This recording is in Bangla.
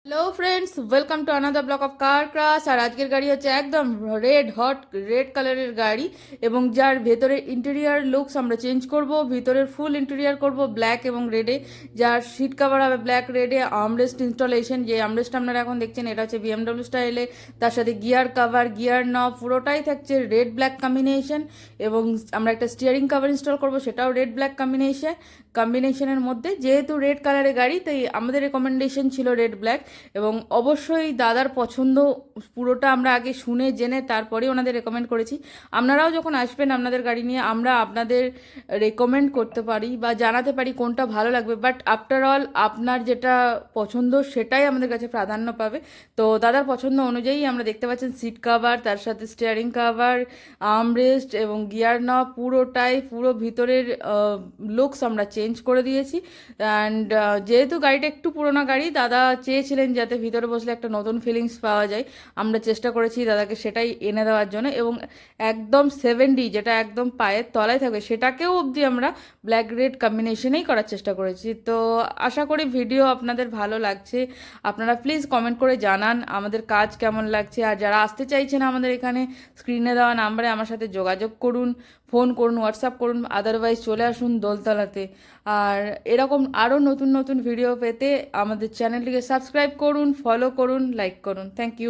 Hello friends, welcome to another block of car crash. আর আজকের গাড়ি হচ্ছে একদম রেড হট রেড কালারের গাড়ি, এবং যার ভেতরের ইন্টেরিয়ার লুকস আমরা চেঞ্জ করব। ভিতরের ফুল ইন্টেরিয়ার করব ব্ল্যাক এবং রেডে, যার সিট কাভার হবে ব্ল্যাক রেডে। আর্মরেস্ট ইনস্টলেশন, যে আর্মরেস্ট আপনারা এখন দেখছেন এটা হচ্ছে বিএমডব্লিউ স্টাইলে। তার সাথে গিয়ার কাভার, গিয়ার নব পুরোটাই থাকছে রেড ব্ল্যাক কম্বিনেশন। এবং আমরা একটা স্টিয়ারিং কাভার ইনস্টল করব, সেটাও রেড ব্ল্যাক কম্বিনেশনের মধ্যে। যেহেতু রেড কালারের গাড়ি, তাই আমাদের রেকমেন্ডেশন ছিল রেড ব্ল্যাক। এবং অবশ্যই দাদার পছন্দ পুরোটা আমরা আগে শুনে জেনে তারপরে ওনাদের রেকমেন্ড করেছি। আপনারাও যখন আসবেন আপনাদের গাড়ি নিয়ে, আমরা আপনাদের রেকমেন্ড করতে পারি বা জানাতে পারি কোনটা ভালো লাগবে, বাট আফটার অল আপনার যেটা পছন্দ সেটাই আমাদের কাছে প্রাধান্য পাবে। তো দাদার পছন্দ অনুযায়ী আমরা দেখতে পাচ্ছেন সিট কাভার, তার সাথে স্টিয়ারিং কাভার, আর্মরেস্ট এবং গিয়ার নব পুরোটাই, পুরো ভিতরের লুকস আমরা চেঞ্জ করে দিয়েছি। অ্যান্ড যেহেতু গাড়িটা একটু পুরোনো গাড়ি, দাদা চেয়েছিলেন যাতে ভিতরে বসলে একটা নতুন ফিলিংস পাওয়া যায়। আমরা চেষ্টা করেছি দাদাকে সেটাই এনে দেওয়ার জন্য। এবং একদম 7D, যেটা একদম পায়ের তলায় থাকবে, সেটাকেও অবধি আমরা ব্ল্যাক রেড কম্বিনেশনেই করার চেষ্টা করেছি। তো আশা করি ভিডিও আপনাদের ভালো লাগছে। আপনারা প্লিজ কমেন্ট করে জানান আমাদের কাজ কেমন লাগছে। আর যারা আসতে চাইছেন আমাদের এখানে, স্ক্রিনে দেওয়া নাম্বারে আমার সাথে যোগাযোগ করুন, ফোন করুন, হোয়াটসঅ্যাপ করুন, আদারওয়াইজ চলে আসুন দোলতলাতে। আর এরকম আরও নতুন নতুন ভিডিও পেতে আমাদের চ্যানেলটিকে সাবস্ক্রাইব করুন, ফলো করুন, লাইক করুন। Thank you.